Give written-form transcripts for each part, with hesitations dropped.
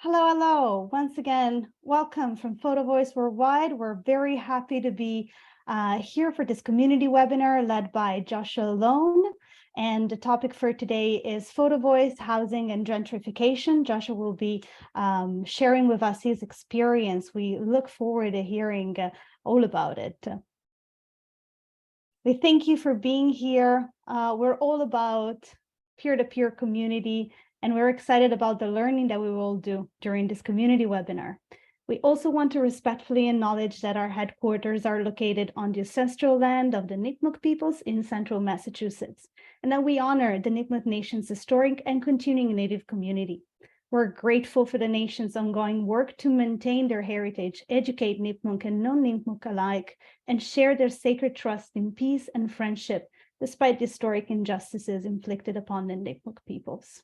Hello, hello. Once again, welcome from Photovoice Worldwide. We're very happy to be here for this community webinar led by Josh Lown. And the topic for today is Photovoice, housing, and gentrification. Joshua will be sharing with us his experience. We look forward to hearing all about it. We thank you for being here. We're all about peer-to-peer community, and we're excited about the learning that we will do during this community webinar. We also want to respectfully acknowledge that our headquarters are located on the ancestral land of the Nipmuc peoples in central Massachusetts, and that we honor the Nipmuc Nation's historic and continuing Native community. We're grateful for the nation's ongoing work to maintain their heritage, educate Nipmuc and non-Nipmuc alike, and share their sacred trust in peace and friendship, despite the historic injustices inflicted upon the Nipmuc peoples.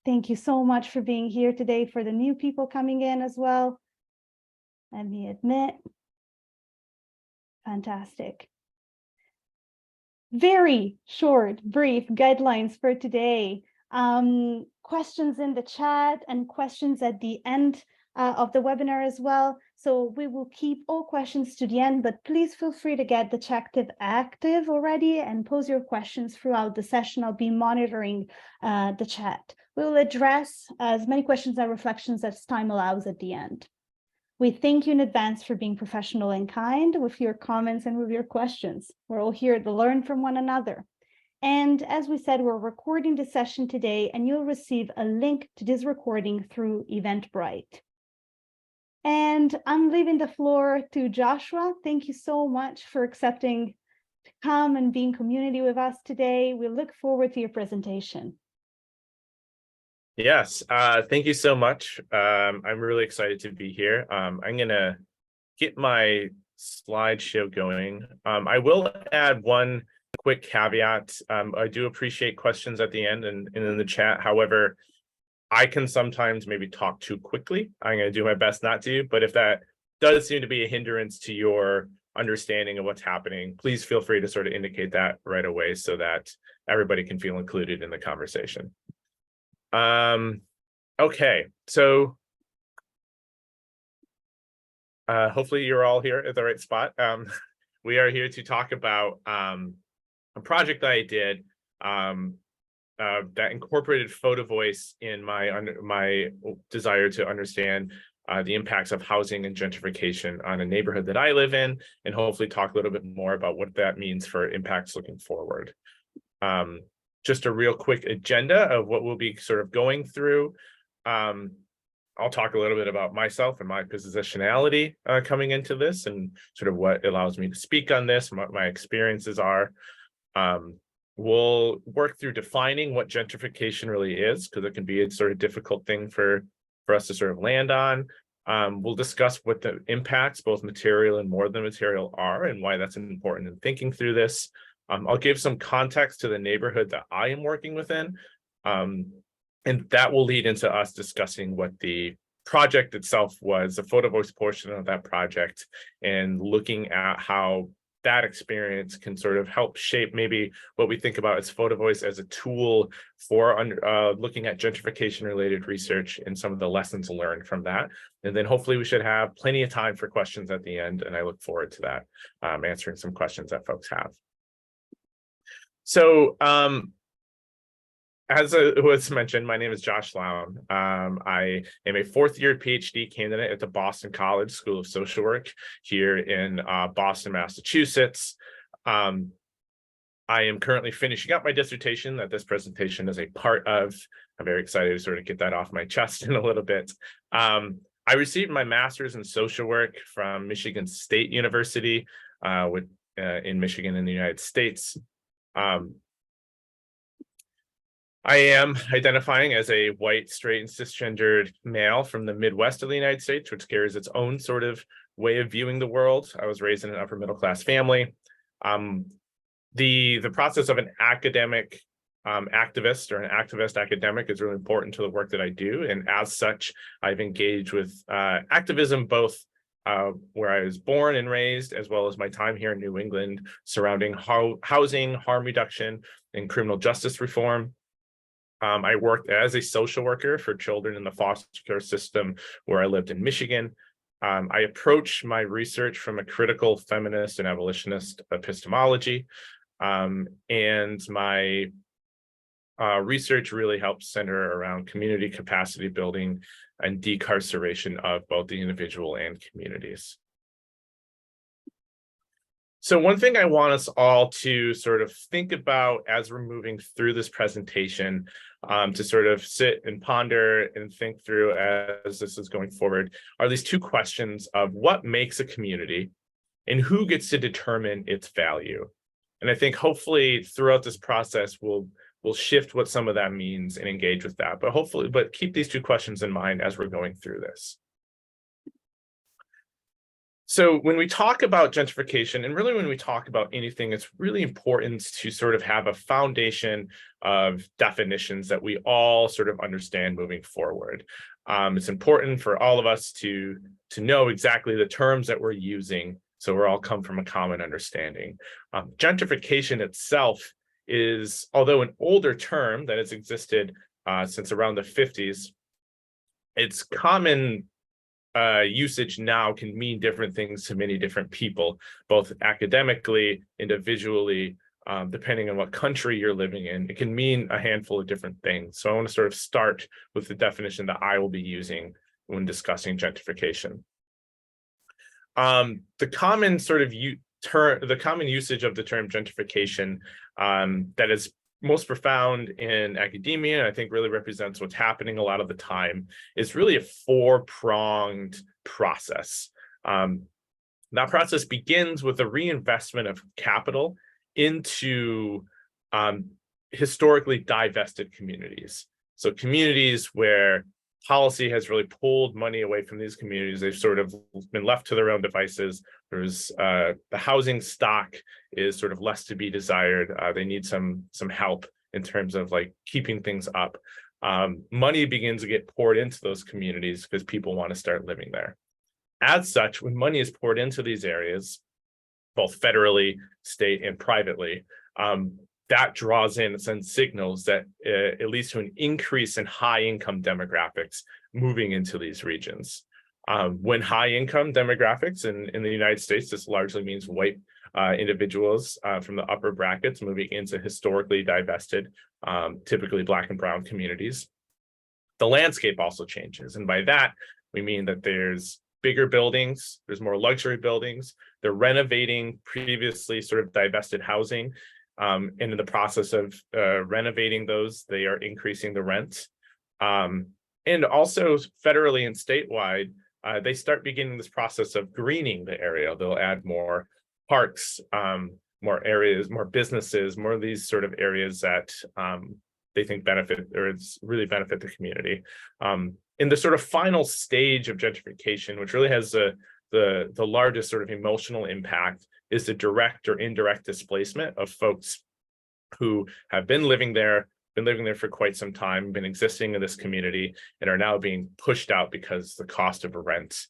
Thank you so much for being here today. For the new people coming in as well, let me admit, fantastic. Very short, brief guidelines for today. Questions in the chat and questions at the end of the webinar as well. So we will keep all questions to the end, but please feel free to get the chat active already and pose your questions throughout the session. I'll be monitoring the chat. We will address as many questions and reflections as time allows at the end. We thank you in advance for being professional and kind with your comments and with your questions. We're all here to learn from one another. And as we said, we're recording the session today, and you'll receive a link to this recording through Eventbrite. And I'm leaving the floor to Joshua. Thank you so much for accepting to come and be in community with us today. We look forward to your presentation. Yes, thank you so much. I'm really excited to be here. I'm going to get my slideshow going. I will add one quick caveat. I do appreciate questions at the end and in the chat. However, I can sometimes maybe talk too quickly. I'm going to do my best not to, but if that does seem to be a hindrance to your understanding of what's happening, please feel free to sort of indicate that right away so that everybody can feel included in the conversation. Okay, so hopefully you're all here at the right spot. We are here to talk about a project that I did that incorporated Photovoice in my desire to understand the impacts of housing and gentrification on a neighborhood that I live in, and hopefully talk a little bit more about what that means for impacts looking forward. Just a real quick agenda of what we'll be sort of going through. I'll talk a little bit about myself and my positionality coming into this and sort of what allows me to speak on this and what my experiences are. We'll work through defining what gentrification really is, because it can be a sort of difficult thing for us to sort of land on. We'll discuss what the impacts, both material and more than material, are and why that's important in thinking through this. I'll give some context to the neighborhood that I am working within, and that will lead into us discussing what the project itself was, the Photovoice portion of that project, and looking at how that experience can sort of help shape maybe what we think about as Photovoice as a tool for looking at gentrification-related research and some of the lessons learned from that. And then hopefully we should have plenty of time for questions at the end, and I look forward to that, answering some questions that folks have. So as was mentioned, my name is Josh Lown. I am a fourth-year PhD candidate at the Boston College School of Social Work here in Boston, Massachusetts. I am currently finishing up my dissertation that this presentation is a part of. I'm very excited to sort of get that off my chest in a little bit. I received my master's in social work from Michigan State University in Michigan in the United States. I am identifying as a white, straight, and cisgendered male from the Midwest of the United States, which carries its own sort of way of viewing the world. I was raised in an upper middle class family. The process of an academic activist or an activist academic is really important to the work that I do. And as such, I've engaged with activism both where I was born and raised, as well as my time here in New England surrounding housing, harm reduction, and criminal justice reform. I worked as a social worker for children in the foster care system where I lived in Michigan. I approach my research from a critical feminist and abolitionist epistemology, and my research really helps center around community capacity building and decarceration of both the individual and communities. So one thing I want us all to sort of think about as we're moving through this presentation, to sort of sit and ponder and think through as this is going forward, are these two questions of what makes a community and who gets to determine its value. And I think hopefully throughout this process, we'll shift what some of that means and engage with that. But keep these two questions in mind as we're going through this. So when we talk about gentrification, and really when we talk about anything, it's really important to sort of have a foundation of definitions that we all sort of understand moving forward. It's important for all of us to know exactly the terms that we're using, so we're all come from a common understanding. Gentrification itself is, although an older term that has existed since around the 50s, its common usage now can mean different things to many different people, both academically, individually, depending on what country you're living in. It can mean a handful of different things. So I want to sort of start with the definition that I will be using when discussing gentrification. The common sort of the common usage of the term gentrification that is most profound in academia, and I think really represents what's happening a lot of the time, is really a four-pronged process. That process begins with a reinvestment of capital into historically divested communities. So communities where policy has really pulled money away from these communities. They've sort of been left to their own devices. There's the housing stock is sort of less to be desired. They need some help in terms of like keeping things up. Money begins to get poured into those communities because people want to start living there. As such, when money is poured into these areas, both federally, state, and privately, that draws in and sends signals that it leads to an increase in high-income demographics moving into these regions. When high-income demographics in the United States, this largely means white individuals from the upper brackets moving into historically divested, typically Black and brown communities, the landscape also changes. And by that, we mean that there's bigger buildings, there's more luxury buildings, they're renovating previously sort of divested housing. And in the process of renovating those, they are increasing the rent. And also federally and statewide, they start beginning this process of greening the area. They'll add more parks, more areas, more businesses, more of these sort of areas that they think benefit, or it's really benefit the community. In the sort of final stage of gentrification, which really has the largest sort of emotional impact, is the direct or indirect displacement of folks who have been living there for quite some time, been existing in this community, and are now being pushed out because the cost of a rent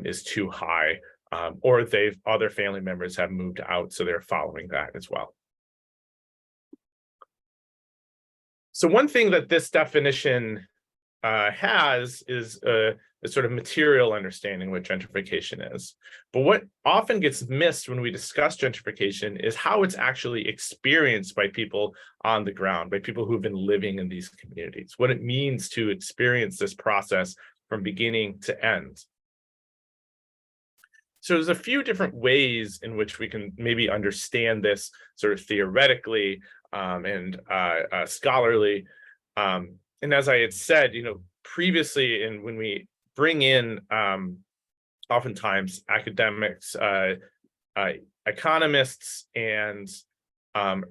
is too high, or other family members have moved out, so they're following that as well. So one thing that this definition has is a sort of material understanding what gentrification is. But what often gets missed when we discuss gentrification is how it's actually experienced by people on the ground, by people who've been living in these communities, what it means to experience this process from beginning to end. So there's a few different ways in which we can maybe understand this sort of theoretically and scholarly. And as I had said, previously, and when we bring in oftentimes academics, economists, and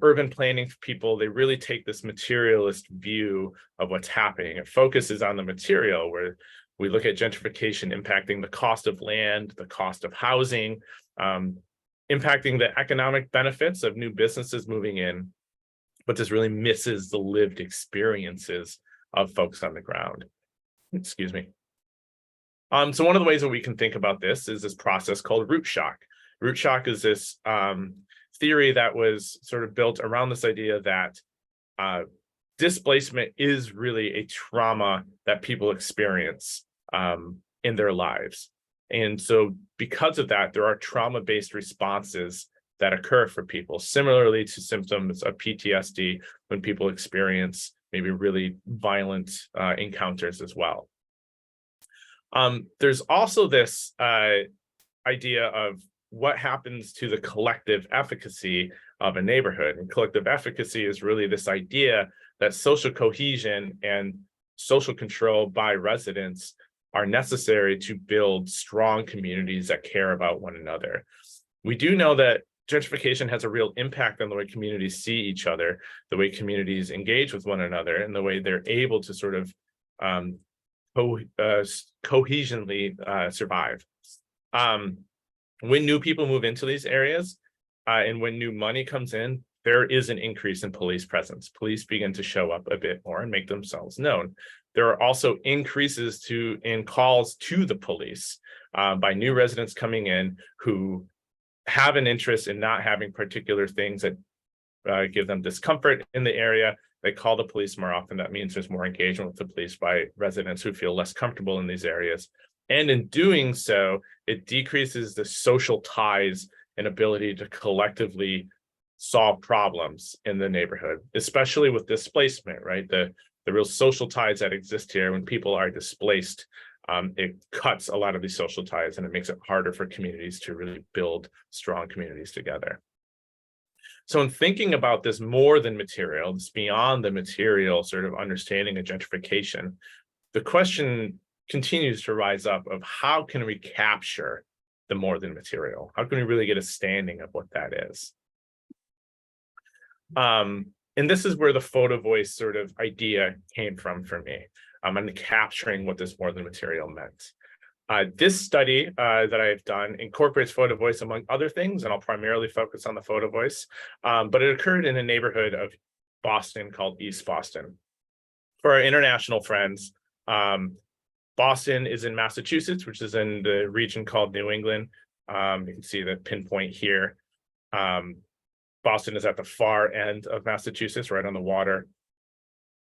urban planning people, they really take this materialist view of what's happening. It focuses on the material, where we look at gentrification impacting the cost of land, the cost of housing, impacting the economic benefits of new businesses moving in, but this really misses the lived experiences of folks on the ground. Excuse me. So one of the ways that we can think about this is this process called root shock. Root shock is this theory that was sort of built around this idea that displacement is really a trauma that people experience in their lives. And so because of that, there are trauma-based responses that occur for people, similarly to symptoms of PTSD when people experience maybe really violent encounters as well. There's also this idea of what happens to the collective efficacy of a neighborhood. And collective efficacy is really this idea that social cohesion and social control by residents are necessary to build strong communities that care about one another. We do know that gentrification has a real impact on the way communities see each other, the way communities engage with one another, and the way they're able to sort of cohesively survive. When new people move into these areas and when new money comes in, there is an increase in police presence. Police begin to show up a bit more and make themselves known. There are also increases in calls to the police by new residents coming in who have an interest in not having particular things that give them discomfort in the area. They call the police more often. That means there's more engagement with the police by residents who feel less comfortable in these areas. And in doing so, it decreases the social ties and ability to collectively solve problems in the neighborhood, especially with displacement, right? The real social ties that exist here when people are displaced, it cuts a lot of these social ties and it makes it harder for communities to really build strong communities together. So in thinking about this more than material, this beyond the material sort of understanding of gentrification, the question continues to rise up of how can we capture the more than material? How can we really get a standing of what that is? And this is where the Photovoice sort of idea came from for me, and capturing what this more than material meant. This study that I've done incorporates Photovoice among other things, and I'll primarily focus on the Photovoice, but it occurred in a neighborhood of Boston called East Boston. For our international friends, Boston is in Massachusetts, which is in the region called New England. You can see the pinpoint here. Boston is at the far end of Massachusetts, right on the water.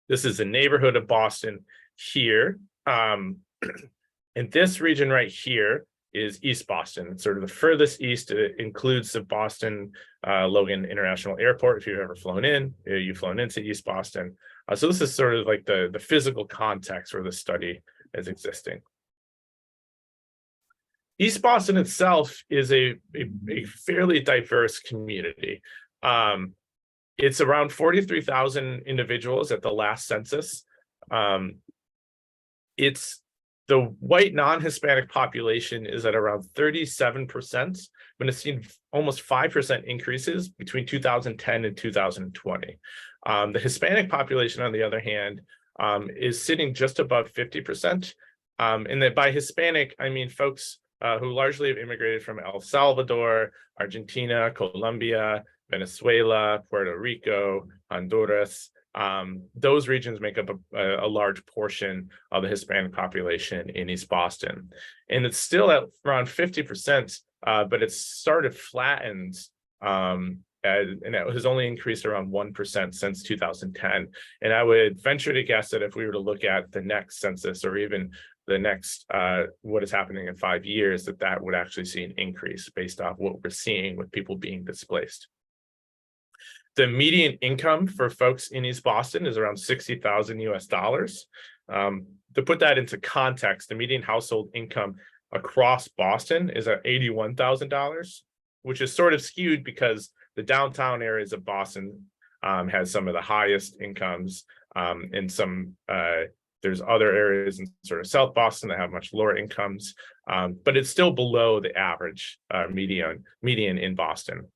This is the neighborhood of Boston here. And this region right here is East Boston. It's sort of the furthest east. It includes the Boston Logan International Airport. If you've ever flown in, you've flown into East Boston. So this is sort of like the physical context where the study is existing. East Boston itself is a fairly diverse community. It's around 43,000 individuals at the last census. It's the white non-Hispanic population is at around 37%, but it's seen almost 5% increases between 2010 and 2020. The Hispanic population, on the other hand, is sitting just above 50%. And that by Hispanic, I mean folks who largely have immigrated from El Salvador, Argentina, Colombia, Venezuela, Puerto Rico, Honduras. Those regions make up a large portion of the Hispanic population in East Boston. And it's still at around 50%, but it's started flattened, and it has only increased around 1% since 2010. And I would venture to guess that if we were to look at the next census or even the next, what is happening in 5 years, that would actually see an increase based off what we're seeing with people being displaced. The median income for folks in East Boston is around $60,000 US. To put that into context, the median household income across Boston is at $81,000, which is sort of skewed because the downtown areas of Boston has some of the highest incomes, and there's other areas in sort of South Boston that have much lower incomes, but it's still below the average median in Boston.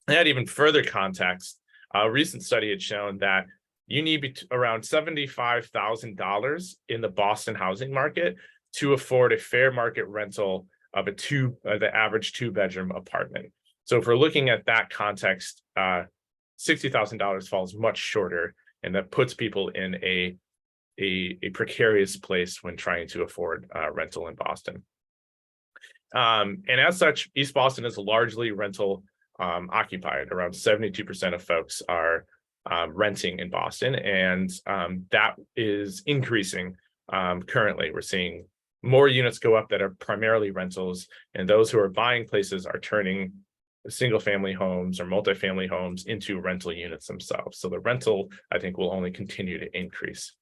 To add even further context, a recent study had shown that you need around $75,000 in the Boston housing market to afford a fair market rental of the average 2-bedroom apartment. So if we're looking at that context, $60,000 falls much shorter, and that puts people in a precarious place when trying to afford rental in Boston. And as such, East Boston is largely rental occupied. Around 72% of folks are renting in Boston, and that is increasing. Currently, we're seeing more units go up that are primarily rentals, and those who are buying places are turning single family homes or multifamily homes into rental units themselves. So the rental, I think, will only continue to increase.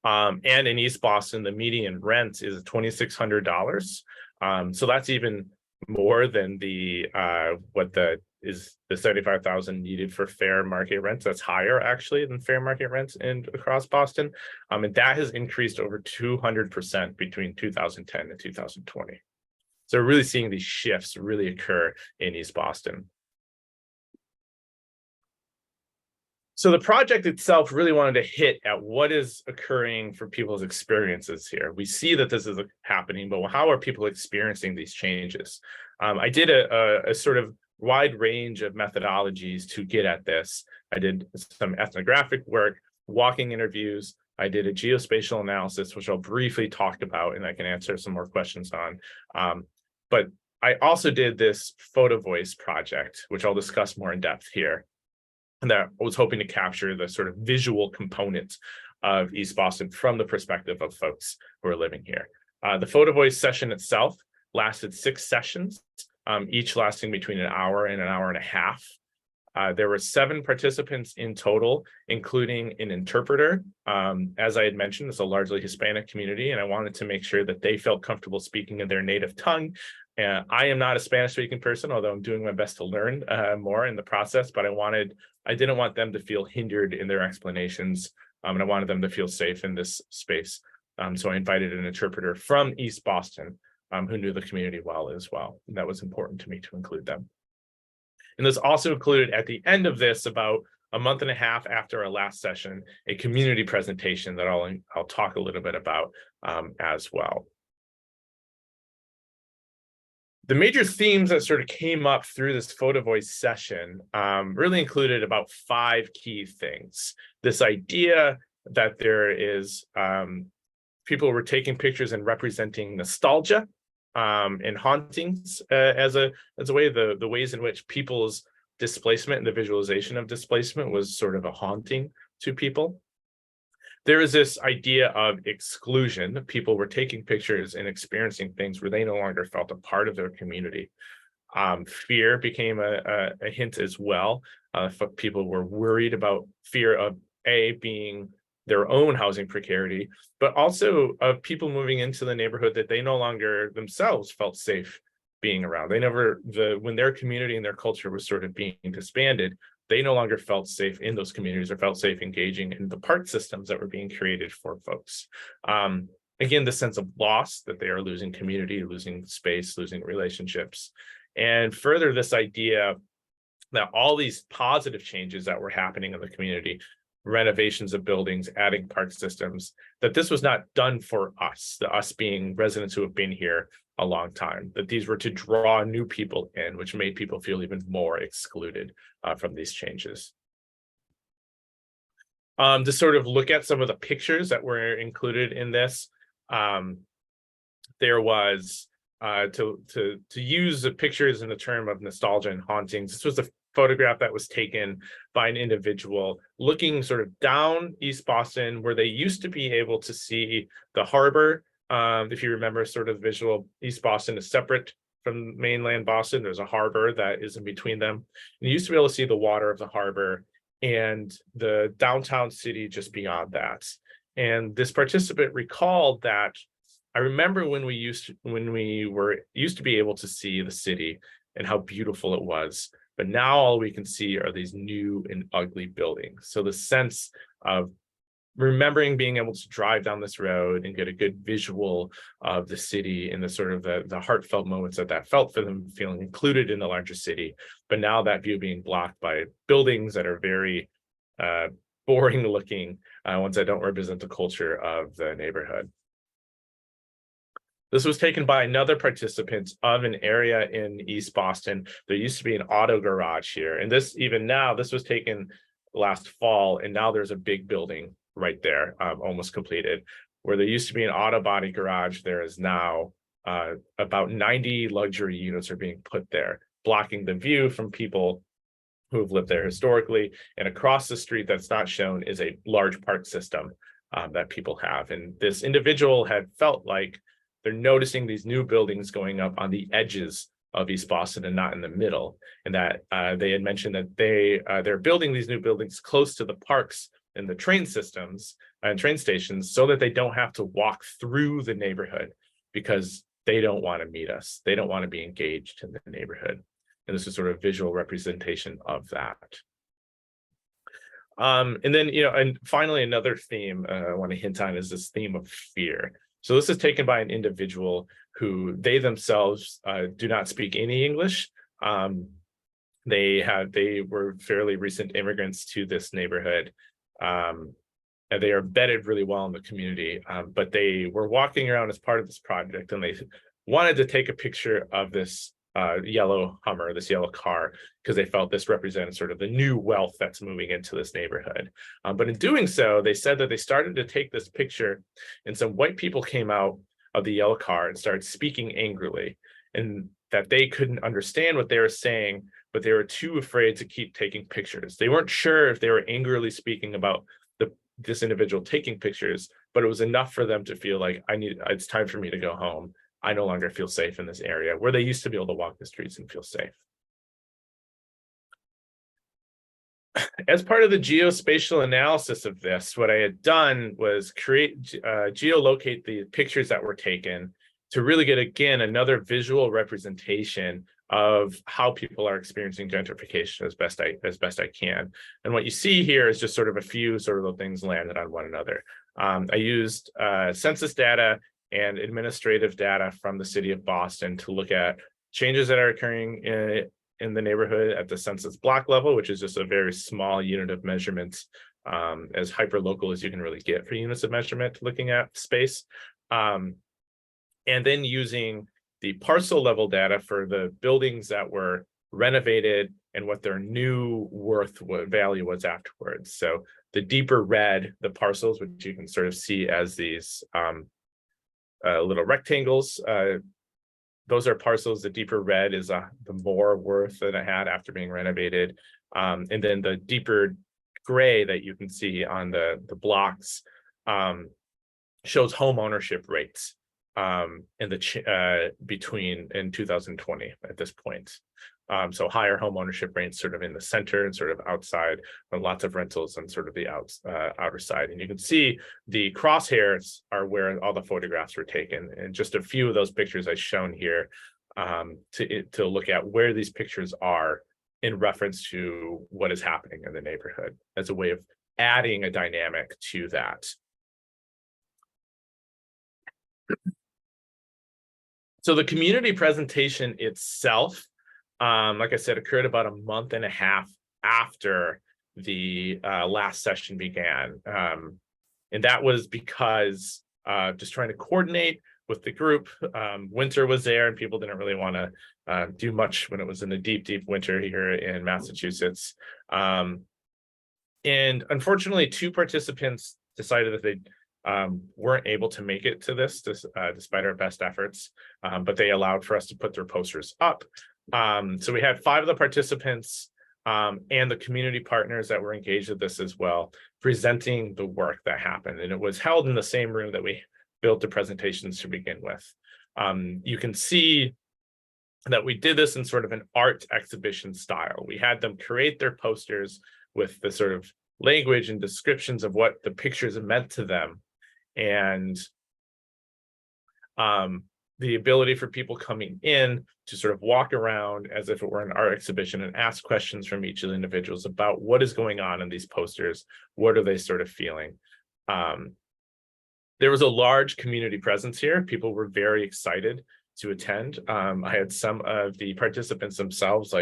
And in East Boston, the median rent is $2,600. So that's even more than the what the is the 75,000 needed for fair market rent. That's higher actually than fair market rent across Boston. And that has increased over 200% between 2010 and 2020. So we're really seeing these shifts really occur in East Boston. So the project itself really wanted to hit at what is occurring for people's experiences here. We see that this is happening, but how are people experiencing these changes? I did a sort of wide range of methodologies to get at this. I did some ethnographic work, walking interviews. I did a geospatial analysis, which I'll briefly talk about, and I can answer some more questions on. But I also did this Photovoice project, which I'll discuss more in depth here. And that I was hoping to capture the sort of visual component of East Boston from the perspective of folks who are living here. The Photovoice session itself lasted 6 sessions, each lasting between an hour and a half. There were 7 participants in total, including an interpreter. As I had mentioned, it's a largely Hispanic community, and I wanted to make sure that they felt comfortable speaking in their native tongue. I am not a Spanish-speaking person, although I'm doing my best to learn more in the process, but I didn't want them to feel hindered in their explanations, and I wanted them to feel safe in this space. So I invited an interpreter from East Boston who knew the community well as well. And that was important to me to include them. And this also included at the end of this, about a month and a half after our last session, a community presentation that I'll talk a little bit about as well. The major themes that sort of came up through this Photovoice session really included about 5 key things. This idea that there is people were taking pictures and representing nostalgia and hauntings as a way, the ways in which people's displacement and the visualization of displacement was sort of a haunting to people. There is this idea of exclusion. People were taking pictures and experiencing things where they no longer felt a part of their community. Fear became a hint as well. People were worried about fear of being their own housing precarity, but also of people moving into the neighborhood that they no longer themselves felt safe being around. When their community and their culture was sort of being disbanded, they no longer felt safe in those communities or felt safe engaging in the park systems that were being created for folks. Again, the sense of loss, that they are losing community, losing space, losing relationships. And further, this idea that all these positive changes that were happening in the community, renovations of buildings, adding park systems, that this was not done for us, us being residents who have been here a long time, that these were to draw new people in, which made people feel even more excluded from these changes. To sort of look at some of the pictures that were included in this, there was to use the pictures in the term of nostalgia and hauntings. This was a photograph that was taken by an individual looking sort of down East Boston, where they used to be able to see the harbor. If you remember, sort of visual, East Boston is separate from mainland Boston. There's a harbor that is in between them. And you used to be able to see the water of the harbor and the downtown city just beyond that. And this participant recalled that, I remember when we used to be able to see the city and how beautiful it was, but now all we can see are these new and ugly buildings. So the sense of remembering being able to drive down this road and get a good visual of the city and the sort of the heartfelt moments that felt for them, feeling included in the larger city, but now that view being blocked by buildings that are very boring looking, ones that don't represent the culture of the neighborhood. This was taken by another participant of an area in East Boston. There used to be an auto garage here, and this was taken last fall, and now there's a big building right there, almost completed. Where there used to be an auto body garage, there is now about 90 luxury units are being put there, blocking the view from people who have lived there historically. And across the street that's not shown is a large park system that people have. And this individual had felt like they're noticing these new buildings going up on the edges of East Boston and not in the middle. And that they had mentioned that they're building these new buildings close to the parks and the train systems and train stations so that they don't have to walk through the neighborhood, because they don't want to meet us. They don't want to be engaged in the neighborhood. And this is sort of visual representation of that. And then, and finally, another theme I want to hint on is this theme of fear. So this is taken by an individual who they themselves do not speak any English. They were fairly recent immigrants to this neighborhood. And they are embedded really well in the community, but they were walking around as part of this project, and they wanted to take a picture of this yellow Hummer, this yellow car, because they felt this represented sort of the new wealth that's moving into this neighborhood. But in doing so, they said that they started to take this picture, and some white people came out of the yellow car and started speaking angrily, and that they couldn't understand what they were saying, but they were too afraid to keep taking pictures. They weren't sure if they were angrily speaking about this individual taking pictures, but it was enough for them to feel like it's time for me to go home. I no longer feel safe in this area where they used to be able to walk the streets and feel safe. As part of the geospatial analysis of this, what I had done was geolocate the pictures that were taken to really get, again, another visual representation of how people are experiencing gentrification as best I can. And what you see here is just sort of a few sort of things landed on one another. I used census data and administrative data from the city of Boston to look at changes that are occurring in the neighborhood at the census block level, which is just a very small unit of measurements, as hyper-local as you can really get for units of measurement looking at space. And then using the parcel level data for the buildings that were renovated and what their new value was afterwards. So the deeper red, the parcels, which you can sort of see as these little rectangles, those are parcels. The deeper red is the more worth that it had after being renovated. And then the deeper gray that you can see on the blocks shows home ownership rates in 2020 at this point. So higher home ownership rates sort of in the center and sort of outside, and lots of rentals on sort of the outer side. And you can see the crosshairs are where all the photographs were taken. And just a few of those pictures I've shown here to look at where these pictures are in reference to what is happening in the neighborhood as a way of adding a dynamic to that. So the community presentation itself, like I said, occurred about a month and a half after the last session began. And that was because just trying to coordinate with the group. Winter was there and people didn't really want to do much when it was in the deep, deep winter here in Massachusetts. And unfortunately, 2 participants decided that they weren't able to make it to this despite our best efforts, but they allowed for us to put their posters up. So we had 5 of the participants and the community partners that were engaged with this as well, presenting the work that happened. And it was held in the same room that we built the presentations to begin with. You can see that we did this in sort of an art exhibition style. We had them create their posters with the sort of language and descriptions of what the pictures meant to them. And the ability for people coming in to sort of walk around as if it were an art exhibition and ask questions from each of the individuals about what is going on in these posters, what are they sort of feeling. There was a large community presence here. People were very excited to attend. I had some of the participants themselves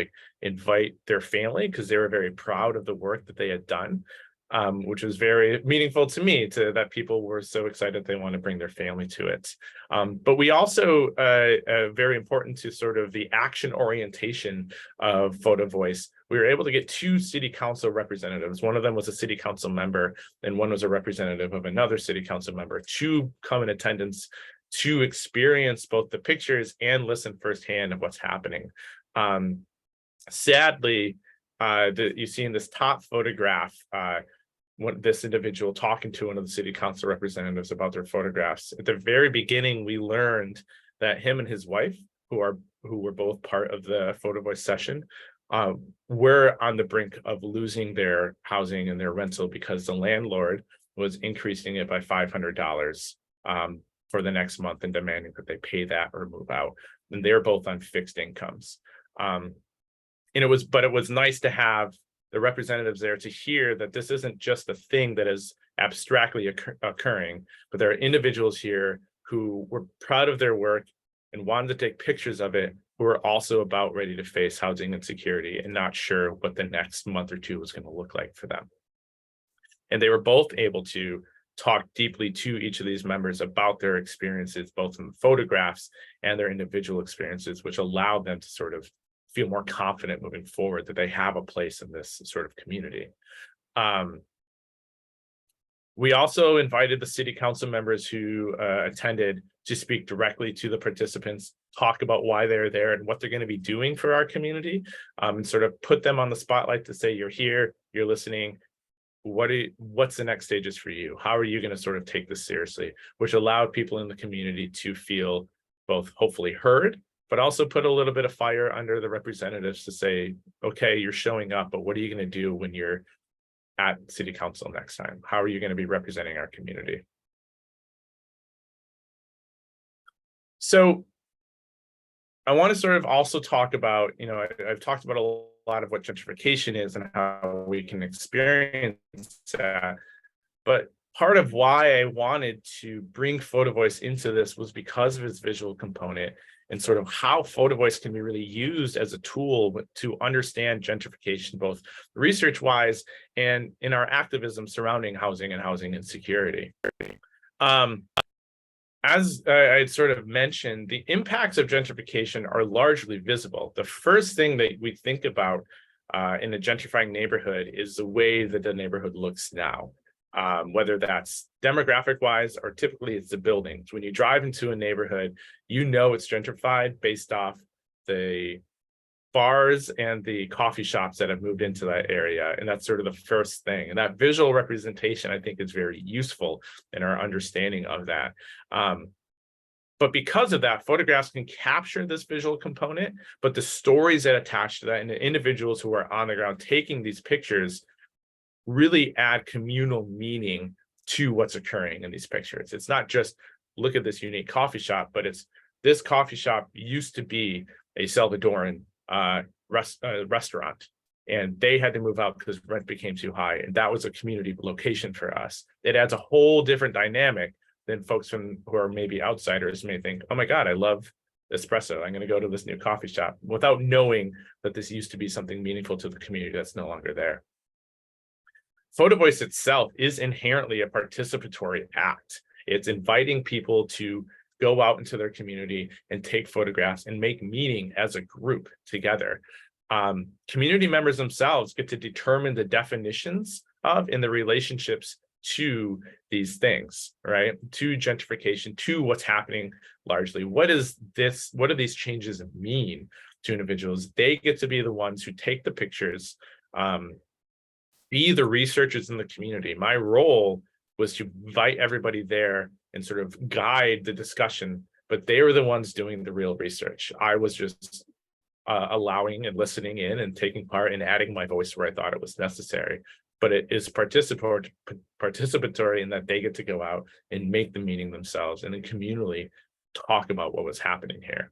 invite their family because they were very proud of the work that they had done. Which was very meaningful to me, that people were so excited they want to bring their family to it. But we also, very important to sort of the action orientation of Photovoice, we were able to get 2 city council representatives. One of them was a city council member, and one was a representative of another city council member to come in attendance to experience both the pictures and listen firsthand of what's happening. Sadly, You see in this top photograph, this individual talking to one of the city council representatives about their photographs. At the very beginning, we learned that him and his wife, who were both part of the Photovoice session, were on the brink of losing their housing and their rental because the landlord was increasing it by $500 for the next month and demanding that they pay that or move out. And they're both on fixed incomes. And it was nice to have the representatives there to hear that this isn't just a thing that is abstractly occurring, but there are individuals here who were proud of their work and wanted to take pictures of it, who are also about ready to face housing insecurity and not sure what the next month or two was going to look like for them. And they were both able to talk deeply to each of these members about their experiences, both in the photographs and their individual experiences, which allowed them to sort of feel more confident moving forward that they have a place in this sort of community. We also invited the city council members who attended to speak directly to the participants, talk about why they're there and what they're going to be doing for our community, and sort of put them on the spotlight to say, you're here, you're listening. What's the next stages for you? How are you going to sort of take this seriously? Which allowed people in the community to feel both hopefully heard, but also put a little bit of fire under the representatives to say, okay, you're showing up, but what are you going to do when you're at city council next time? How are you going to be representing our community? So I want to sort of also talk about, I've talked about a lot of what gentrification is and how we can experience that. But part of why I wanted to bring Photovoice into this was because of its visual component and sort of how Photovoice can be really used as a tool to understand gentrification, both research-wise and in our activism surrounding housing and housing insecurity. As I sort of mentioned, the impacts of gentrification are largely visible. The first thing that we think about in a gentrifying neighborhood is the way that the neighborhood looks now. Whether that's demographic wise or typically it's the buildings. When you drive into a neighborhood, you know it's gentrified based off the bars and the coffee shops that have moved into that area. And that's sort of the first thing. And that visual representation, I think, is very useful in our understanding of that. But because of that, photographs can capture this visual component, but the stories that attach to that and the individuals who are on the ground taking these pictures really add communal meaning to what's occurring in these pictures. It's not just look at this unique coffee shop, but it's this coffee shop used to be a Salvadoran restaurant, and they had to move out because rent became too high, and that was a community location for us. It adds a whole different dynamic than folks who are maybe outsiders may think, oh my God, I love espresso, I'm going to go to this new coffee shop, without knowing that this used to be something meaningful to the community that's no longer there. Photovoice itself is inherently a participatory act. It's inviting people to go out into their community and take photographs and make meaning as a group together. Community members themselves get to determine the definitions of and the relationships to these things, right? To gentrification, to what's happening largely. What do these changes mean to individuals? They get to be the ones who take the pictures, be the researchers in the community. My role was to invite everybody there and sort of guide the discussion, but they were the ones doing the real research. I was just allowing and listening in and taking part and adding my voice where I thought it was necessary. But it is participatory in that they get to go out and make the meaning themselves and then communally talk about what was happening here.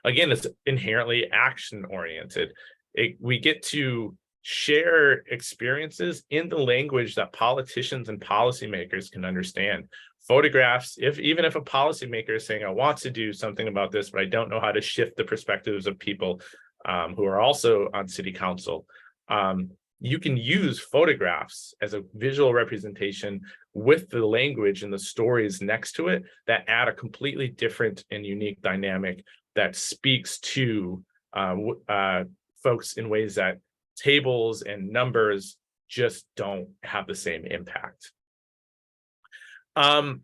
Again, it's inherently action-oriented. We get to share experiences in the language that politicians and policymakers can understand. Photographs, even if a policymaker is saying, I want to do something about this, but I don't know how to shift the perspectives of people who are also on city council, you can use photographs as a visual representation with the language and the stories next to it that add a completely different and unique dynamic that speaks to folks in ways that tables and numbers just don't have the same impact. And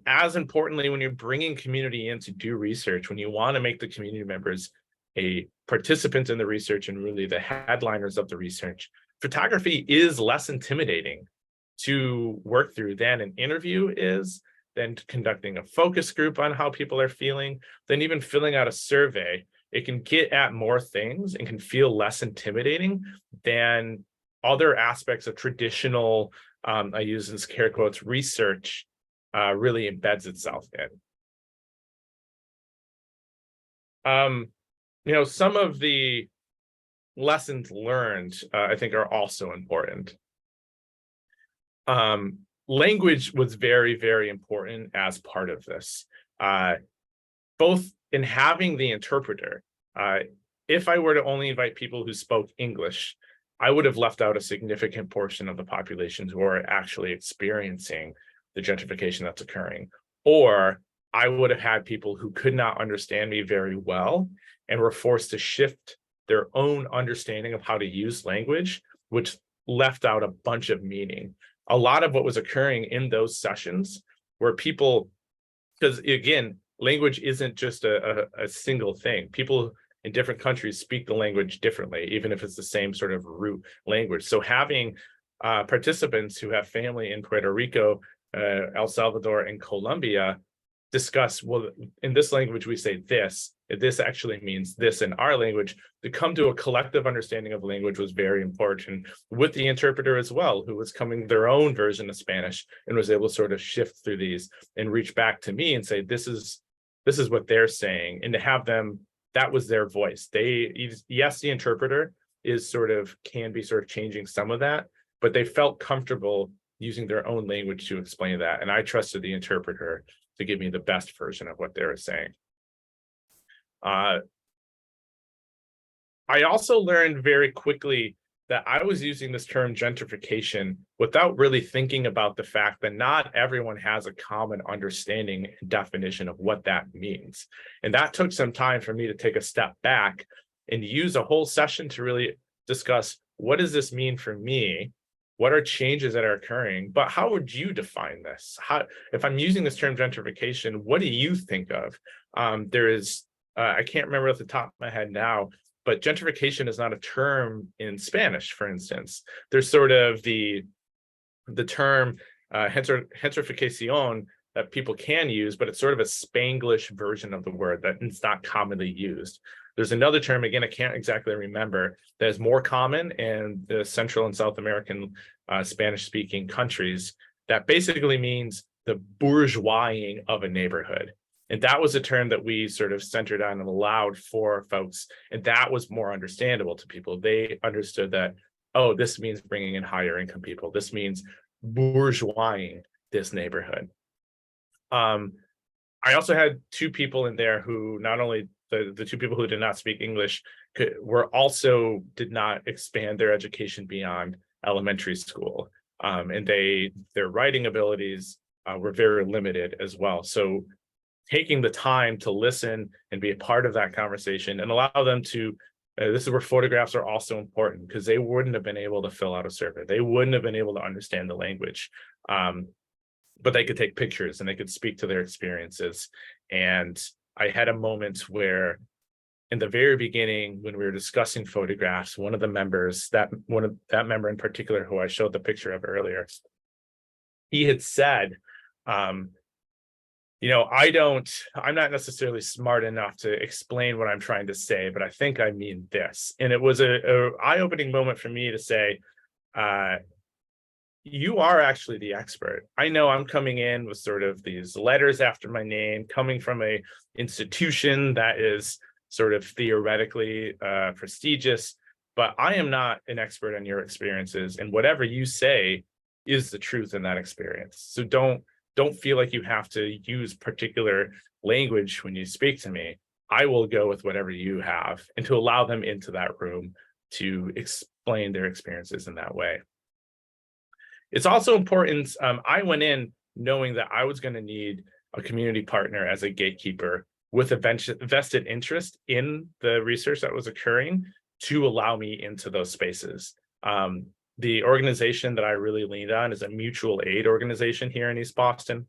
as importantly, when you're bringing community in to do research, when you want to make the community members a participant in the research and really the headliners of the research, photography is less intimidating to work through than an interview is, than conducting a focus group on how people are feeling, than even filling out a survey. It can get at more things and can feel less intimidating than other aspects of traditional, I use in scare quotes, research really embeds itself in. Some of the lessons learned, I think, are also important. Language was very, very important as part of this, both in having the interpreter. If I were to only invite people who spoke English, I would have left out a significant portion of the population who are actually experiencing the gentrification that's occurring. Or I would have had people who could not understand me very well and were forced to shift their own understanding of how to use language, which left out a bunch of meaning. A lot of what was occurring in those sessions were people, because again, language isn't just a single thing. People in different countries speak the language differently, even if it's the same sort of root language. So having participants who have family in Puerto Rico, El Salvador, and Colombia discuss, well, in this language we say this, this actually means this in our language. To come to a collective understanding of language was very important, with the interpreter as well, who was coming their own version of Spanish and was able to sort of shift through these and reach back to me and say, this is what they're saying, and to have them, that was their voice. Yes, the interpreter can be changing some of that, but they felt comfortable using their own language to explain that. And I trusted the interpreter to give me the best version of what they were saying. I also learned very quickly that I was using this term gentrification without really thinking about the fact that not everyone has a common understanding and definition of what that means. And that took some time for me to take a step back and use a whole session to really discuss, what does this mean for me? What are changes that are occurring? But how would you define this? If I'm using this term gentrification, what do you think of? I can't remember off the top of my head now, but gentrification is not a term in Spanish, for instance. There's sort of the term gentrificación that people can use, but it's sort of a Spanglish version of the word that is not commonly used. There's another term, again, I can't exactly remember, that is more common in the Central and South American Spanish-speaking countries that basically means the bourgeoising of a neighborhood. And that was a term that we sort of centered on and allowed for folks. And that was more understandable to people. They understood that, oh, this means bringing in higher income people. This means bourgeoising this neighborhood. I also had two people in there who, not only the two people who did not speak English, did not expand their education beyond elementary school. And their writing abilities were very limited as well. So taking the time to listen and be a part of that conversation and allow them to, this is where photographs are also important, because they wouldn't have been able to fill out a survey. They wouldn't have been able to understand the language, but they could take pictures and they could speak to their experiences. And I had a moment where in the very beginning, when we were discussing photographs, one of the members, that member in particular, who I showed the picture of earlier, he had said, I'm not necessarily smart enough to explain what I'm trying to say, but I think I mean this. And it was a eye-opening moment for me to say, you are actually the expert. I know I'm coming in with sort of these letters after my name, coming from a institution that is sort of theoretically prestigious, but I am not an expert on your experiences, and whatever you say is the truth in that experience. So don't feel like you have to use particular language when you speak to me. I will go with whatever you have, and to allow them into that room to explain their experiences in that way. It's also important, I went in knowing that I was going to need a community partner as a gatekeeper with a vested interest in the research that was occurring to allow me into those spaces. The organization that I really leaned on is a mutual aid organization here in East Boston.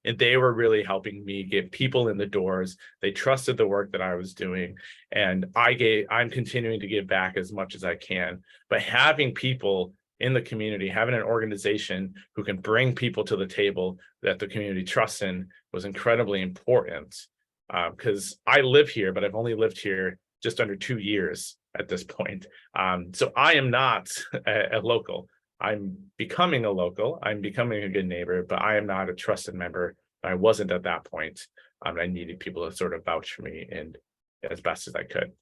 And they were really helping me get people in the doors. They trusted the work that I was doing. And I'm continuing to give back as much as I can. But having people in the community, having an organization who can bring people to the table that the community trusts in was incredibly important. Because I live here, but I've only lived here just under 2 years at this point. So I am not a local. I'm becoming a local. I'm becoming a good neighbor, but I am not a trusted member. I wasn't at that point. I needed people to sort of vouch for me and as best as I could.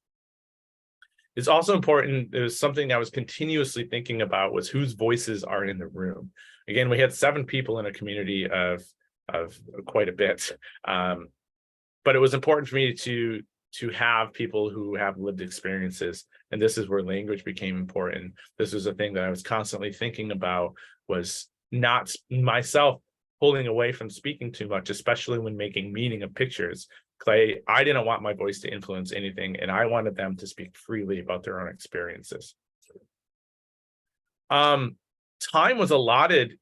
It's also important, it was something I was continuously thinking about, was whose voices are in the room. Again, we had 7 people in a community of quite a bit. But it was important for me to have people who have lived experiences. And this is where language became important. This was a thing that I was constantly thinking about, was not myself pulling away from speaking too much, especially when making meaning of pictures. I didn't want my voice to influence anything, and I wanted them to speak freely about their own experiences. Time was allotted.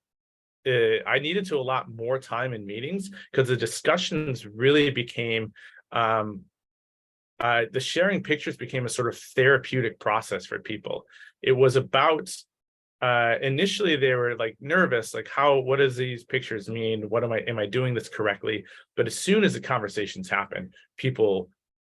I needed to allot more time in meetings because the discussions really became, the sharing pictures became a sort of therapeutic process for people. It was about, initially they were like nervous, like what does these pictures mean? Am I doing this correctly? But as soon as the conversations happened,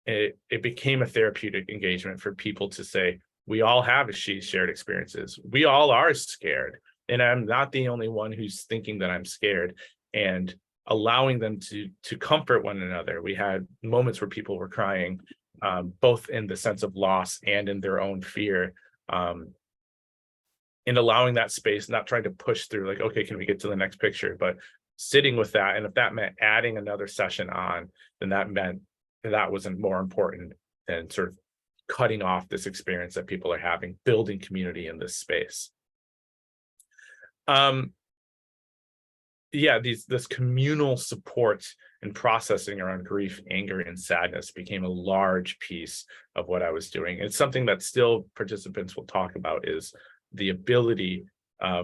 it became a therapeutic engagement for people to say, we all have shared experiences. We all are scared. And I'm not the only one who's thinking that I'm scared, and allowing them to comfort one another. We had moments where people were crying, both in the sense of loss and in their own fear, and allowing that space, not trying to push through like, okay, can we get to the next picture, but sitting with that. And if that meant adding another session on, then that meant that wasn't more important than sort of cutting off this experience that people are having, building community in this space. This communal support and processing around grief, anger, and sadness became a large piece of what I was doing. It's something that still participants will talk about, is the ability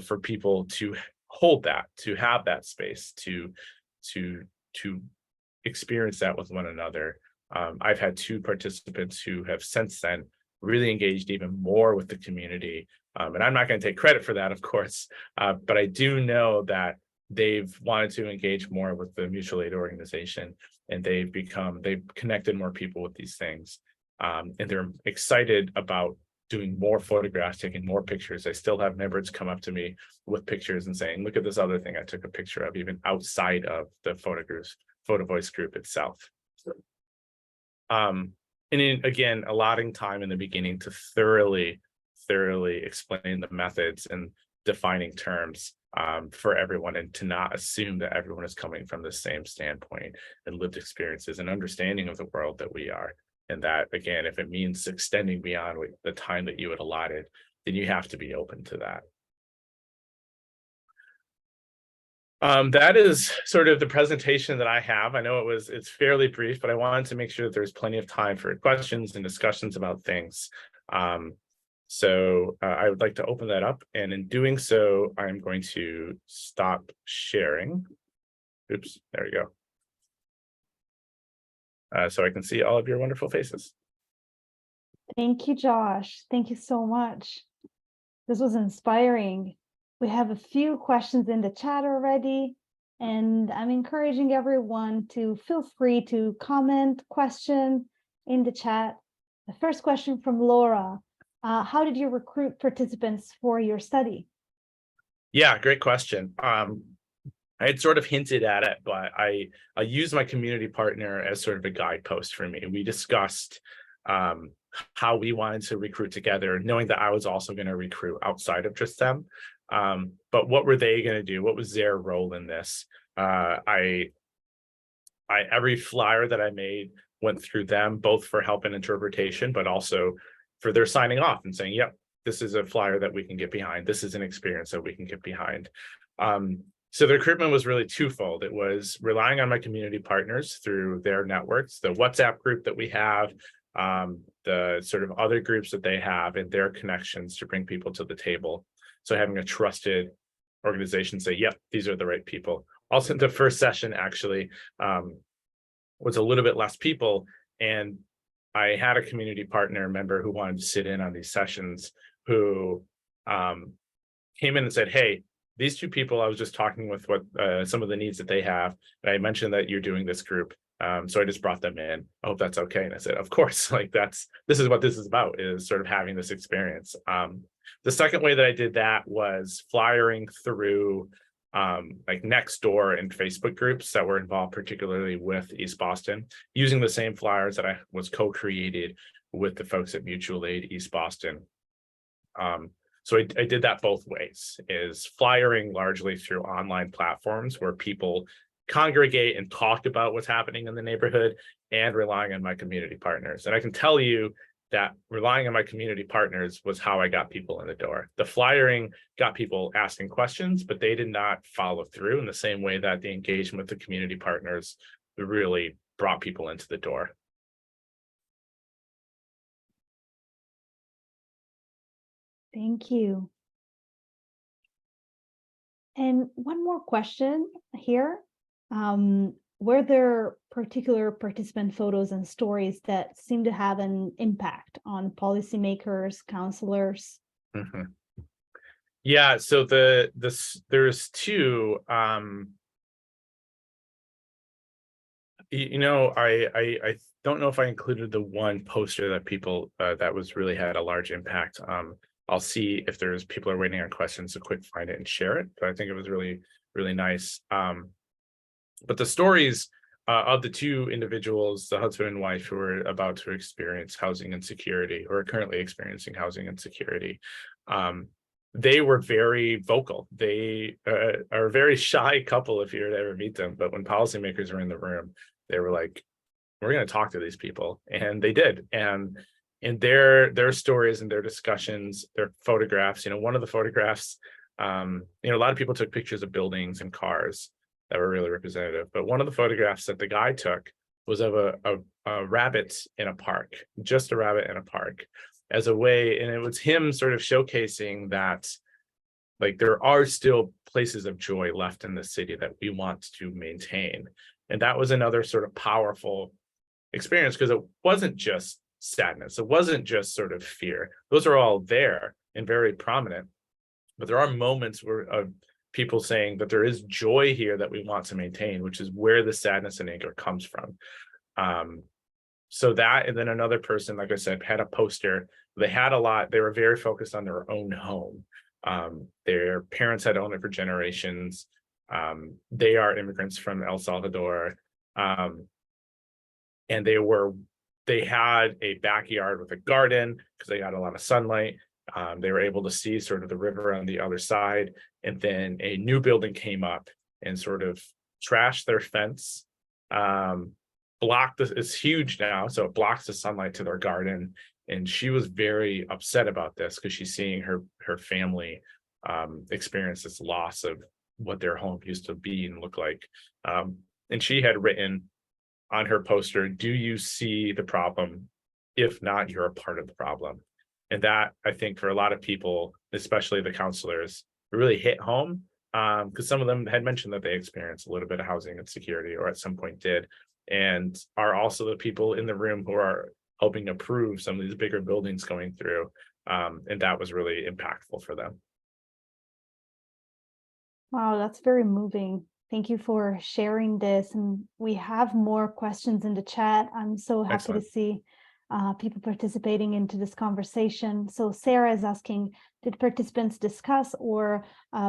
for people to hold that, to have that space, to experience that with one another. I've had 2 participants who have since then really engaged even more with the community. And I'm not going to take credit for that, of course, but I do know that they've wanted to engage more with the mutual aid organization, and they've connected more people with these things. And they're excited about doing more photographs, taking more pictures. I still have members come up to me with pictures and saying, look at this other thing I took a picture of, even outside of the Photovoice group itself. And again, allotting time in the beginning to thoroughly explain the methods and defining terms for everyone, and to not assume that everyone is coming from the same standpoint and lived experiences and understanding of the world that we are. And that, again, if it means extending beyond the time that you had allotted, then you have to be open to that. That is sort of the presentation that I have. I know it's fairly brief, but I wanted to make sure that there's plenty of time for questions and discussions about things. So I would like to open that up, and in doing so, I'm going to stop sharing. Oops, there we go. So I can see all of your wonderful faces. Thank you, Josh. Thank you so much. This was inspiring. We have a few questions in the chat already, and I'm encouraging everyone to feel free to comment, question in the chat. The first question from Laura. How did you recruit participants for your study? Yeah, great question. I had sort of hinted at it, but I used my community partner as sort of a guidepost for me. We discussed how we wanted to recruit together, knowing that I was also going to recruit outside of just them. But what were they going to do? What was their role in this? Every flyer that I made went through them, both for help and interpretation, but also for their signing off and saying, yep, this is a flyer that we can get behind. This is an experience that we can get behind. So the recruitment was really twofold. It was relying on my community partners through their networks, the WhatsApp group that we have, the sort of other groups that they have, and their connections to bring people to the table. So having a trusted organization say, yep, these are the right people. also the first session actually was a little bit less people, and I had a community partner member who wanted to sit in on these sessions who came in and said, hey, these two people, I was just talking with what some of the needs that they have. And I mentioned that you're doing this group. So I just brought them in. I hope that's okay. And I said, of course, like this is what this is about, is sort of having this experience. The second way that I did that was flyering through like Nextdoor and Facebook groups that were involved, particularly with East Boston, using the same flyers that I was co-created with the folks at Mutual Aid East Boston. So I did that both ways, is flyering largely through online platforms where people congregate and talk about what's happening in the neighborhood, and relying on my community partners. And I can tell you that relying on my community partners was how I got people in the door. The flyering got people asking questions, but they did not follow through in the same way that the engagement with the community partners really brought people into the door. Thank you. And one more question here. Were there particular participant photos and stories that seem to have an impact on policymakers, counselors? Mm-hmm. Yeah, so there's two. I don't know if I included the one poster that people that was really had a large impact. I'll see if there's people are waiting on questions to quick find it and share it. But I think it was really, really nice. But the stories of the two individuals, the husband and wife, who are about to experience housing insecurity, or are currently experiencing housing insecurity, they were very vocal. They are a very shy couple if you were to ever meet them. But when policymakers were in the room, they were like, we're going to talk to these people. And they did. And in their stories and their discussions, their photographs, one of the photographs, a lot of people took pictures of buildings and cars that were really representative. But one of the photographs that the guy took was of a rabbit in a park, just a rabbit in a park, as a way. And it was him sort of showcasing that, like, there are still places of joy left in the city that we want to maintain. And that was another sort of powerful experience, because it wasn't just sadness. It wasn't just sort of fear. Those are all there and very prominent. But there are moments where people saying that there is joy here that we want to maintain, which is where the sadness and anger comes from. So that, and then another person, like I said, had a poster. They had a lot. They were very focused on their own home. Their parents had owned it for generations. They are immigrants from El Salvador. And they had a backyard with a garden because they got a lot of sunlight. They were able to see sort of the river on the other side. And then a new building came up and sort of trashed their fence, it's huge now, so it blocks the sunlight to their garden. And she was very upset about this because she's seeing her family experience this loss of what their home used to be and look like. And she had written on her poster, "Do you see the problem? If not, you're a part of the problem." And that, I think, for a lot of people, especially the counselors, really hit home, because some of them had mentioned that they experienced a little bit of housing insecurity, or at some point did, and are also the people in the room who are helping approve some of these bigger buildings going through. And that was really impactful for them. Wow, that's very moving. Thank you for sharing this. And we have more questions in the chat. I'm so happy Excellent. to see people participating into this conversation. So Sarah is asking, did participants discuss or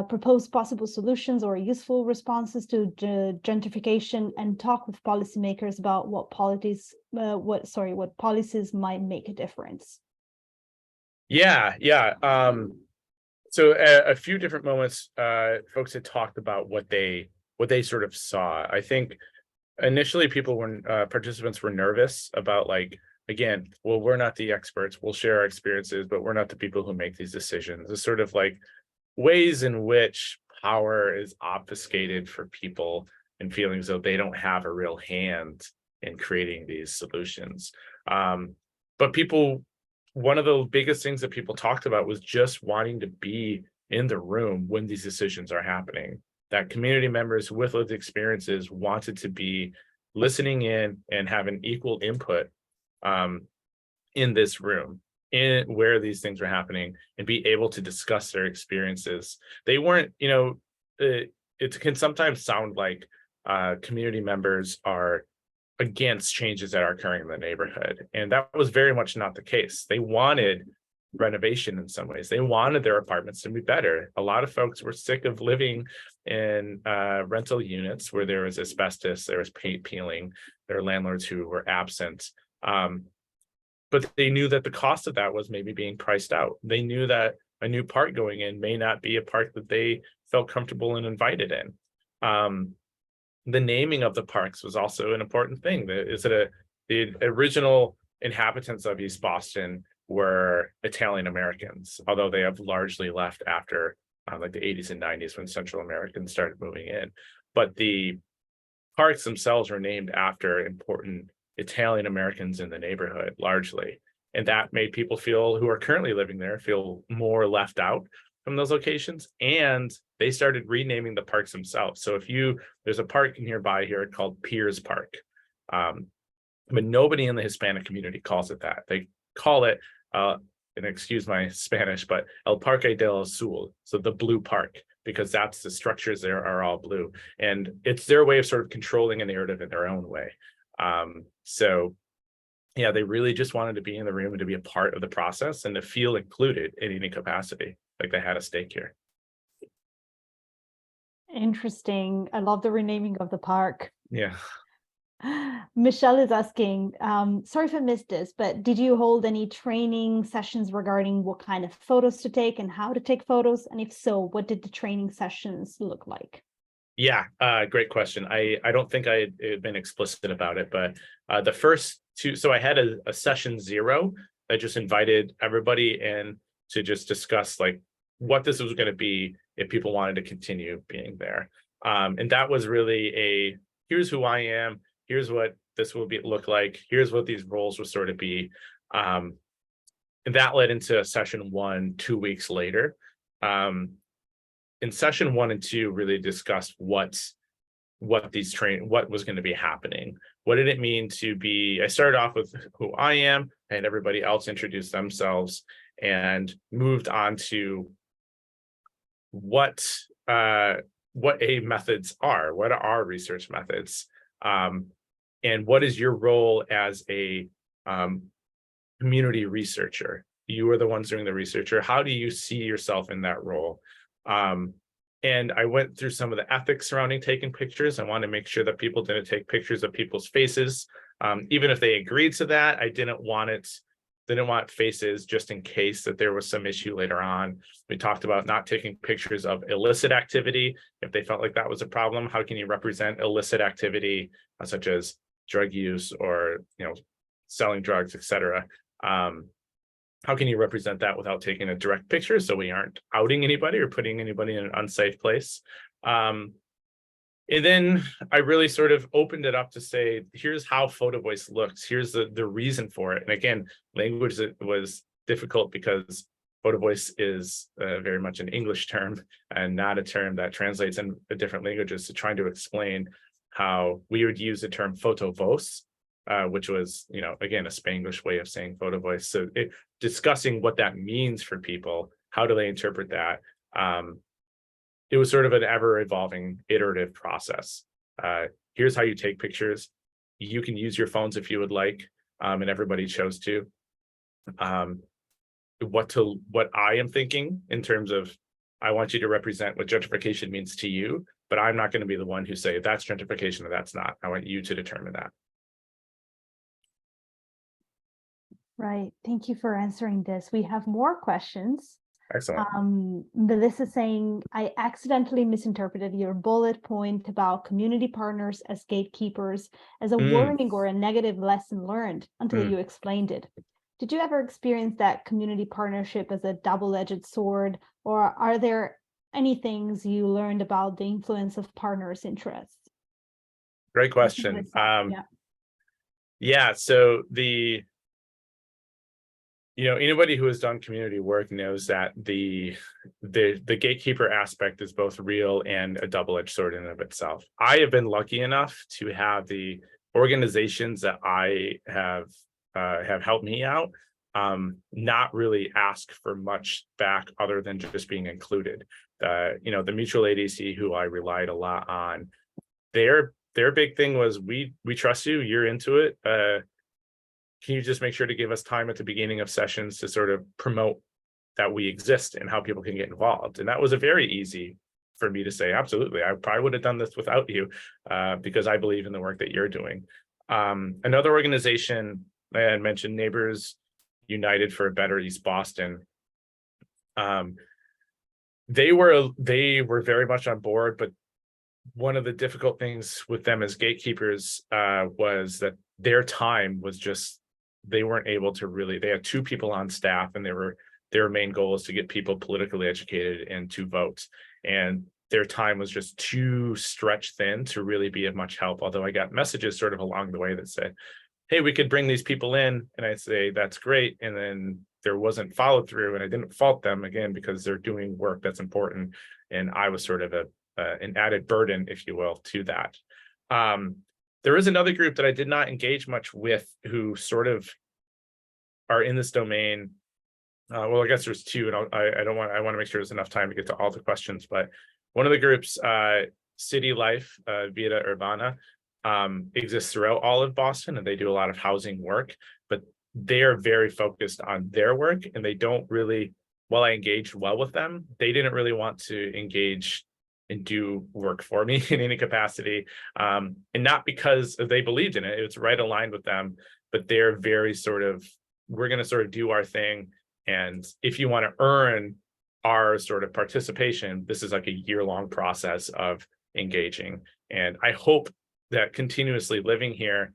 propose possible solutions or useful responses to gentrification, and talk with policymakers about what policies might make a difference? Yeah. So a few different moments, folks had talked about what they sort of saw. I think initially participants were nervous about, like, again, well, we're not the experts, we'll share our experiences, but we're not the people who make these decisions. It's sort of like ways in which power is obfuscated for people and feeling as though they don't have a real hand in creating these solutions. But one of the biggest things that people talked about was just wanting to be in the room when these decisions are happening. that community members with lived experiences wanted to be listening in and have an equal input in this room, in where these things were happening, and be able to discuss their experiences. They weren't, it can sometimes sound like community members are against changes that are occurring in the neighborhood. And that was very much not the case. They wanted renovation in some ways. They wanted their apartments to be better. A lot of folks were sick of living in rental units where there was asbestos, there was paint peeling, there were landlords who were absent. But they knew that the cost of that was maybe being priced out. They knew that a new park going in may not be a park that they felt comfortable and invited in. The naming of the parks was also an important thing. The original inhabitants of East Boston were Italian Americans, although they have largely left after like the 80s and 90s when Central Americans started moving in. But the parks themselves were named after important Italian Americans in the neighborhood, largely. And that made people who are currently living there feel more left out from those locations. And they started renaming the parks themselves. So there's a park nearby here called Piers Park. But nobody in the Hispanic community calls it that. They call it, and excuse my Spanish, but El Parque del Azul, so the blue park, because that's the structures there are all blue. And it's their way of sort of controlling a narrative in their own way. So yeah, they really just wanted to be in the room and to be a part of the process and to feel included in any capacity, like they had a stake here. Interesting. I love the renaming of the park. Yeah. Michelle is asking, sorry if I missed this, but did you hold any training sessions regarding what kind of photos to take and how to take photos? And if so, what did the training sessions look like? Yeah, great question. I don't think I had been explicit about it, but the first two, so I had a session 0 that just invited everybody in to just discuss like what this was going to be if people wanted to continue being there. And that was really here's who I am, here's what this will look like, here's what these roles will sort of be. And that led into session 1 2 weeks later. In session 1 and 2 really discussed what was going to be happening. What did it mean to be, I started off with who I am and everybody else introduced themselves and moved on to what A methods are, what are research methods, and what is your role as a community researcher? You are the ones doing the researcher. How do you see yourself in that role? And I went through some of the ethics surrounding taking pictures. I wanted to make sure that people didn't take pictures of people's faces. Even if they agreed to that, I didn't want faces just in case that there was some issue later on. We talked about not taking pictures of illicit activity. If they felt like that was a problem, how can you represent illicit activity such as drug use or selling drugs, etc. How can you represent that without taking a direct picture so we aren't outing anybody or putting anybody in an unsafe place? And then I really sort of opened it up to say, here's how Photovoice looks. Here's the reason for it. And again, language was difficult because Photovoice is very much an English term and not a term that translates in different languages. So trying to explain how we would use the term Photovoice, which was, again, a Spanglish way of saying Photovoice. So discussing what that means for people, how do they interpret that? It was sort of an ever-evolving, iterative process. Here's how you take pictures. You can use your phones if you would like, and everybody chose to. What I am thinking in terms of, I want you to represent what gentrification means to you, but I'm not going to be the one who say that's gentrification or that's not. I want you to determine that. Right. Thank you for answering this. We have more questions. Excellent. Melissa saying, I accidentally misinterpreted your bullet point about community partners as gatekeepers as a warning or a negative lesson learned until you explained it. Did you ever experience that community partnership as a double-edged sword, or are there any things you learned about the influence of partners' interests? Great question. Yeah, so Anybody who has done community work knows that the gatekeeper aspect is both real and a double-edged sword in and of itself. I have been lucky enough to have the organizations that I have helped me out not really ask for much back other than just being included. The mutual ADC, who I relied a lot on, their big thing was, we trust you, you're into it. Can you just make sure to give us time at the beginning of sessions to sort of promote that we exist and how people can get involved? And that was a very easy for me to say, absolutely. I probably would have done this without you because I believe in the work that you're doing. Another organization I had mentioned, Neighbors United for a Better East Boston. They were very much on board, but one of the difficult things with them as gatekeepers was that their time was just, they weren't able to really, they had 2 people on staff, and their main goal is to get people politically educated and to vote. And their time was just too stretched thin to really be of much help. Although I got messages sort of along the way that said, hey, we could bring these people in. And I'd say, that's great. And then there wasn't follow through, and I didn't fault them, again, because they're doing work that's important. And I was sort of an added burden, if you will, to that. There is another group that I did not engage much with, who sort of are in this domain. Well, I guess there's 2, and I want to make sure there's enough time to get to all the questions. But one of the groups, City Life, Vida Urbana, exists throughout all of Boston, and they do a lot of housing work, but they are very focused on their work, and they don't really, while I engaged well with them, they didn't really want to engage and do work for me in any capacity. And not because they believed in it, it's right aligned with them, but they're very sort of, we're going to sort of do our thing. And if you want to earn our sort of participation, this is like a year-long process of engaging. And I hope that continuously living here,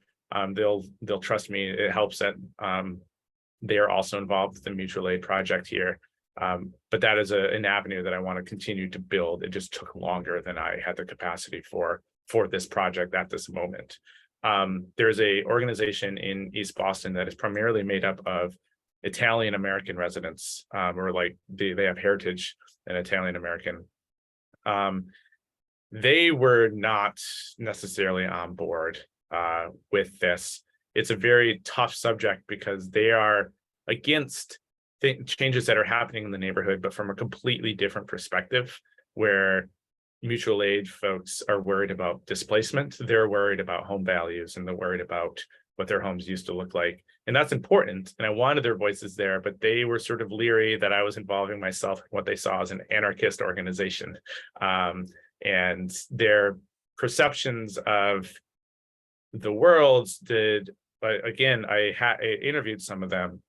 they'll trust me. It helps that they are also involved with the mutual aid project here. But that is an avenue that I want to continue to build. It just took longer than I had the capacity for this project at this moment. There's a organization in East Boston that is primarily made up of Italian American residents, or like they have heritage and Italian American. They were not necessarily on board with this. It's a very tough subject because they are against changes that are happening in the neighborhood, but from a completely different perspective, where mutual aid folks are worried about displacement. They're worried about home values, and they're worried about what their homes used to look like. And that's important. And I wanted their voices there, but they were sort of leery that I was involving myself in what they saw as an anarchist organization. And their perceptions of the world again, I interviewed some of them,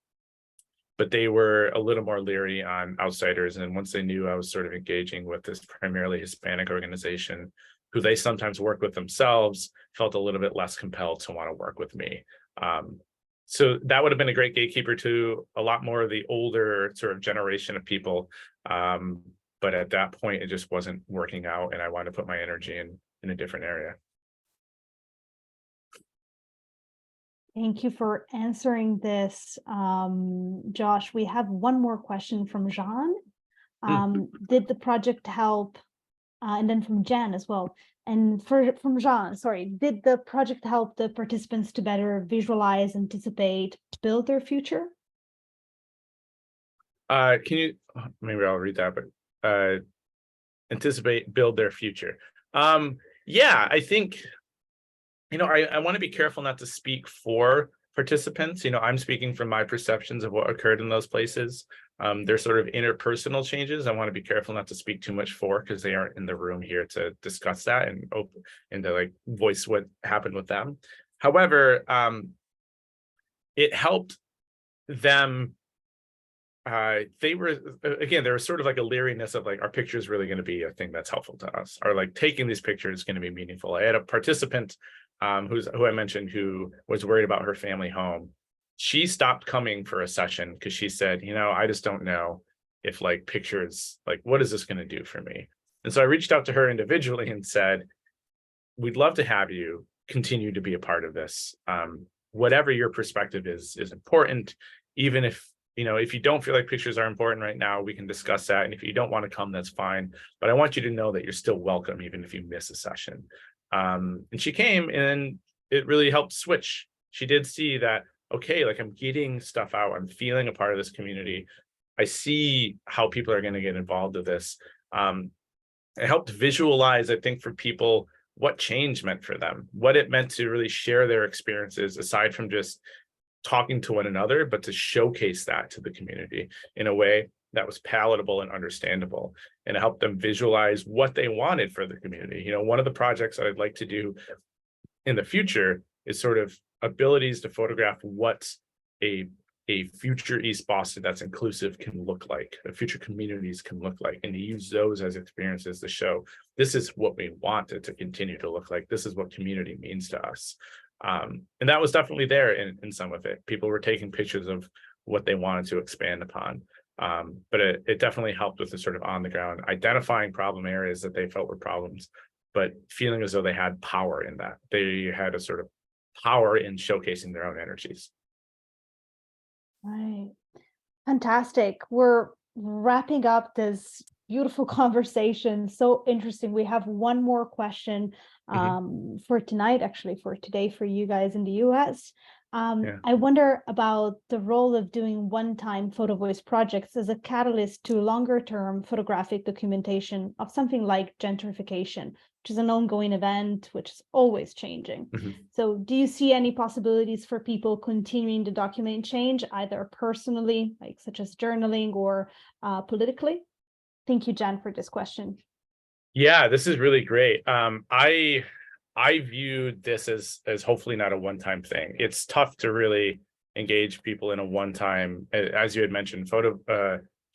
but they were a little more leery on outsiders. And once they knew I was sort of engaging with this primarily Hispanic organization, who they sometimes work with themselves, felt a little bit less compelled to want to work with me. So that would have been a great gatekeeper to a lot more of the older sort of generation of people. But at that point, it just wasn't working out, and I wanted to put my energy in a different area. Thank you for answering this, Josh. We have one more question from Jean. Did the project help, and then from Jan as well. And from Jean, sorry, did the project help the participants to better visualize, anticipate, build their future? Can you, maybe I'll read that, but anticipate, build their future. Yeah, I think, I want to be careful not to speak for participants. I'm speaking from my perceptions of what occurred in those places. There's sort of interpersonal changes. I want to be careful not to speak too much for, because they aren't in the room here to discuss that and to like voice what happened with them. However, it helped them. There was sort of like a leeriness of like, our picture is really going to be a thing that's helpful to us, or like taking these pictures is going to be meaningful. I had a participant who I mentioned, who was worried about her family home. She stopped coming for a session because she said, I just don't know if like pictures, like, what is this going to do for me? And so I reached out to her individually and said, we'd love to have you continue to be a part of this. Whatever your perspective is important, even if if you don't feel like pictures are important right now, we can discuss that. And if you don't want to come, that's fine. But I want you to know that you're still welcome, even if you miss a session. And she came, and it really helped switch. She did see that, okay, like I'm getting stuff out. I'm feeling a part of this community. I see how people are going to get involved with this. It helped visualize, I think, for people what change meant for them, what it meant to really share their experiences, aside from just talking to one another, but to showcase that to the community in a way that was palatable and understandable, and help them visualize what they wanted for the community. One of the projects that I'd like to do in the future is sort of abilities to photograph what a future East Boston that's inclusive can look like, a future communities can look like, and to use those as experiences to show this is what we want it to continue to look like. This is what community means to us. And that was definitely there in some of it. People were taking pictures of what they wanted to expand upon. But it definitely helped with the sort of on the ground, identifying problem areas that they felt were problems, but feeling as though they had power in that. They had a sort of power in showcasing their own energies. Right. Fantastic. We're wrapping up this beautiful conversation. So interesting. We have one more question for tonight, actually for today, for you guys in the US. I wonder about the role of doing one-time PhotoVoice projects as a catalyst to longer-term photographic documentation of something like gentrification, which is an ongoing event, which is always changing. So do you see any possibilities for people continuing to document change, either personally, like such as journaling, or politically? Thank you, Jen, for this question. Yeah, this is really great. I viewed this as hopefully not a one-time thing. It's tough to really engage people in a one-time, as you had mentioned,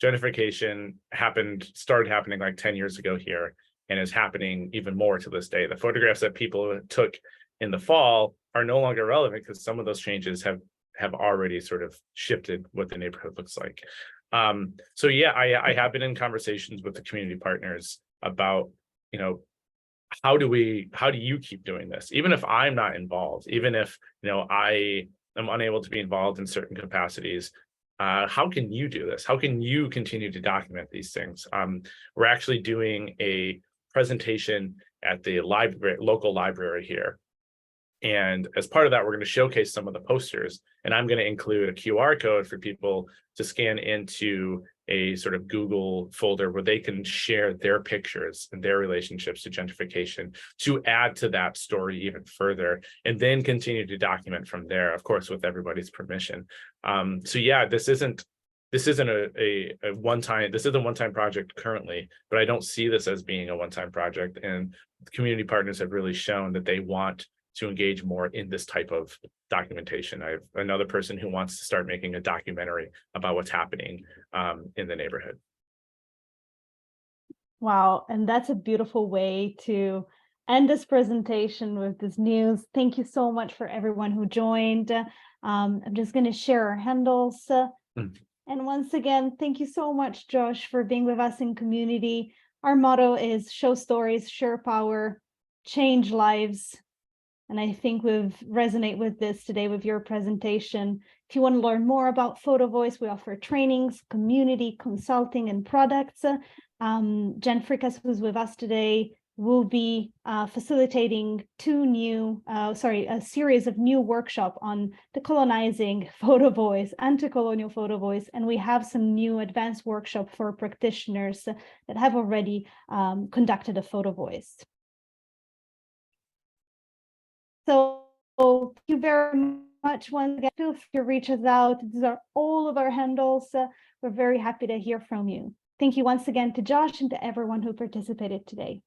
gentrification started happening like 10 years ago here, and is happening even more to this day. The photographs that people took in the fall are no longer relevant because some of those changes have already sort of shifted what the neighborhood looks like. So yeah, I have been in conversations with the community partners about, how do you keep doing this? Even if I'm not involved, even if, I am unable to be involved in certain capacities, how can you do this? How can you continue to document these things? We're actually doing a presentation at the local library here. And as part of that, we're going to showcase some of the posters, and I'm going to include a QR code for people to scan into a sort of Google folder where they can share their pictures and their relationships to gentrification to add to that story even further, and then continue to document from there, of course, with everybody's permission. So yeah, this isn't a one-time project currently, but I don't see this as being a one-time project. And the community partners have really shown that they want to engage more in this type of documentation. I have another person who wants to start making a documentary about what's happening in the neighborhood. Wow, and that's a beautiful way to end this presentation with this news. Thank you so much for everyone who joined. I'm just going to share our handles. And once again, thank you so much, Josh, for being with us in community. Our motto is show stories, share power, change lives. And I think we've resonate with this today with your presentation. If you want to learn more about PhotoVoice, we offer trainings, community consulting, and products. Jen Frickas, who's with us today, will be facilitating a series of new workshops on decolonizing PhotoVoice, anti-colonial PhotoVoice, and we have some new advanced workshop for practitioners that have already conducted a PhotoVoice. So thank you very much. Once again, feel free to reach us out. These are all of our handles. We're very happy to hear from you. Thank you once again to Josh and to everyone who participated today.